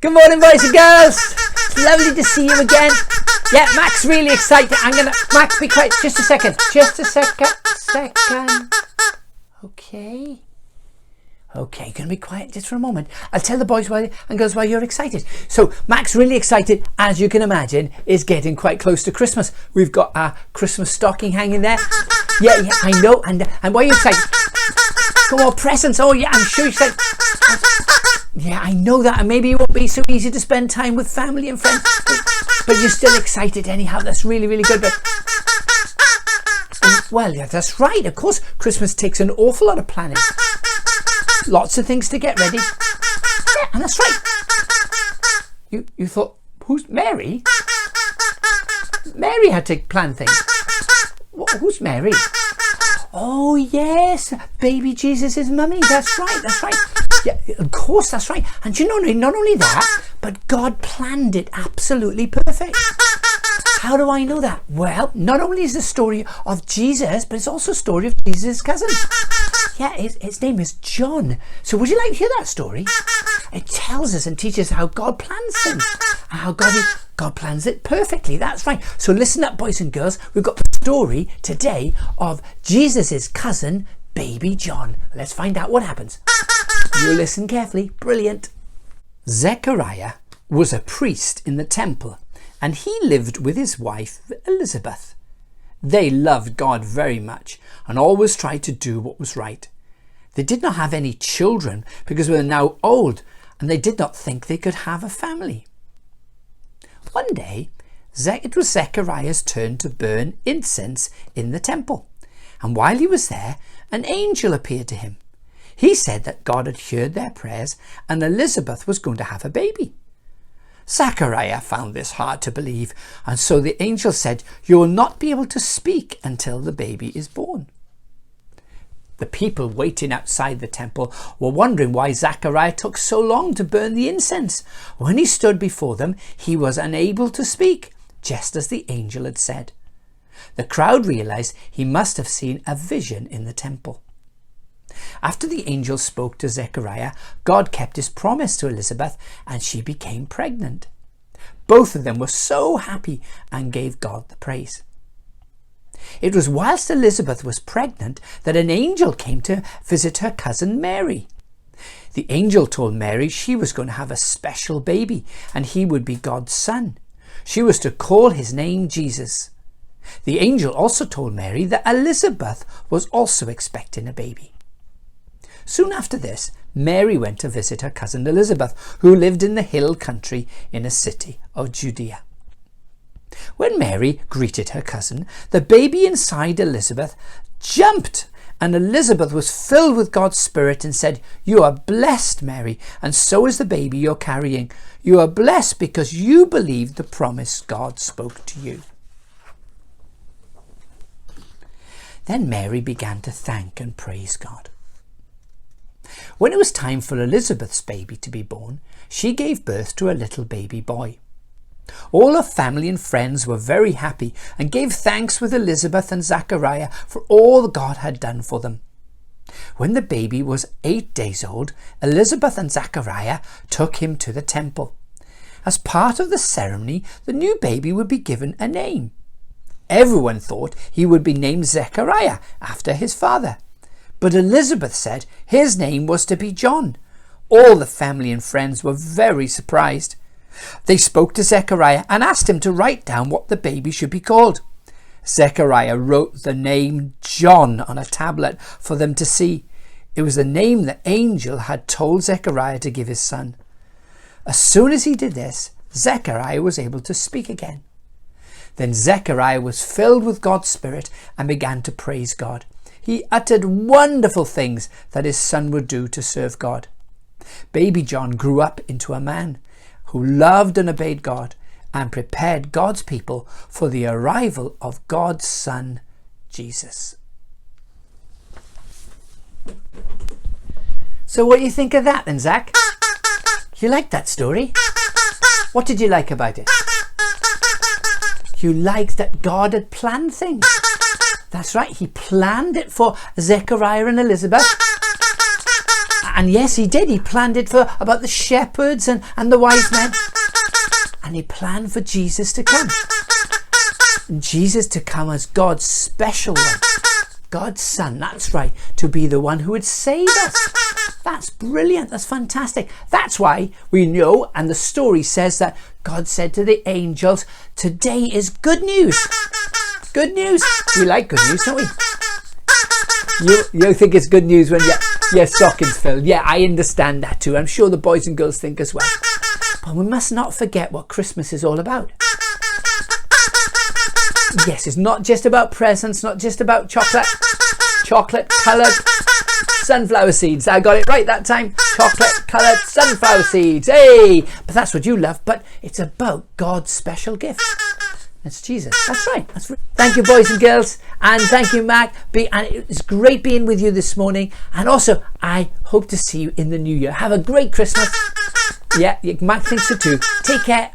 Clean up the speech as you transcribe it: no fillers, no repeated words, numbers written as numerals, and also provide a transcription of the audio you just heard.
Good morning, boys and girls. It's lovely to see you again. Yeah, Mac's really excited. Mac, be quiet. Just a second. Okay, gonna be quiet just for a moment. I'll tell the boys and girls why you're excited. So Mac's really excited, as you can imagine. It's getting quite close to Christmas. We've got our Christmas stocking hanging there. Yeah, I know. And why are you excited? Come on, presents. Oh yeah, I'm sure you said. Yeah, I know that, and maybe it won't be so easy to spend time with family and friends, but you're still excited anyhow. That's really, really good. Well, yeah, that's right. Of course, Christmas takes an awful lot of planning. Lots of things to get ready. Yeah, and that's right. You thought, who's Mary? Mary had to plan things. Who's Mary? Oh yes, baby Jesus' mummy. That's right. Yeah, of course, that's right. And you know, not only that, but God planned it absolutely perfect. How do I know that? Well, not only is the story of Jesus, but it's also a story of Jesus' cousin. Yeah, his name is John. So would you like to hear that story? It tells us and teaches how God plans things, and how God plans it perfectly. That's right. So listen up, boys and girls. We've got the story today of Jesus' cousin, baby John. Let's find out what happens. You listen carefully. Brilliant. Zechariah was a priest in the temple, and he lived with his wife Elisabeth. They loved God very much and always tried to do what was right. They did not have any children because they were now old, and they did not think they could have a family. One day, it was Zechariah's turn to burn incense in the temple, and while he was there, an angel appeared to him. He said that God had heard their prayers and Elisabeth was going to have a baby. Zechariah found this hard to believe, and so the angel said, "You will not be able to speak until the baby is born." The people waiting outside the temple were wondering why Zechariah took so long to burn the incense. When he stood before them, he was unable to speak, just as the angel had said. The crowd realized he must have seen a vision in the temple. After the angel spoke to Zechariah, God kept his promise to Elisabeth, and she became pregnant. Both of them were so happy and gave God the praise. It was whilst Elisabeth was pregnant that an angel came to visit her cousin Mary. The angel told Mary she was going to have a special baby, and he would be God's son. She was to call his name Jesus. The angel also told Mary that Elisabeth was also expecting a baby. Soon after this, Mary went to visit her cousin Elisabeth, who lived in the hill country in a city of Judea. When Mary greeted her cousin, the baby inside Elisabeth jumped, and Elisabeth was filled with God's Spirit and said, "You are blessed, Mary, and so is the baby you're carrying. You are blessed because you believed the promise God spoke to you." Then Mary began to thank and praise God. When it was time for Elisabeth's baby to be born, she gave birth to a little baby boy. All her family and friends were very happy and gave thanks with Elisabeth and Zechariah for all God had done for them. When the baby was 8 days old, Elisabeth and Zechariah took him to the temple. As part of the ceremony, the new baby would be given a name. Everyone thought he would be named Zechariah after his father. But Elisabeth said his name was to be John. All the family and friends were very surprised. They spoke to Zechariah and asked him to write down what the baby should be called. Zechariah wrote the name John on a tablet for them to see. It was the name the angel had told Zechariah to give his son. As soon as he did this, Zechariah was able to speak again. Then Zechariah was filled with God's Spirit and began to praise God. He uttered wonderful things that his son would do to serve God. Baby John grew up into a man who loved and obeyed God and prepared God's people for the arrival of God's son, Jesus. So what do you think of that then, Zach? You liked that story? What did you like about it? You liked that God had planned things. That's right, he planned it for Zechariah and Elisabeth. And yes, he did. He planned it for about the shepherds and the wise men. And he planned for Jesus to come. Jesus to come as God's special one. God's son, that's right, to be the one who would save us. That's brilliant. That's fantastic. That's why we know, and the story says that God said to the angels, today is good news. Good news. We like good news, don't we? You think it's good news when your stocking's filled. Yeah, I understand that too. I'm sure the boys and girls think as well. But we must not forget what Christmas is all about. Yes, it's not just about presents, not just about chocolate coloured sunflower seeds. I got it right that time. Chocolate coloured sunflower seeds. Hey, but that's what you love. But it's about God's special gift. It's Jesus. That's right. Thank you, boys and girls. And thank you, Mac. And it's great being with you this morning. And also, I hope to see you in the new year. Have a great Christmas. Yeah, Mac thinks so too. Take care.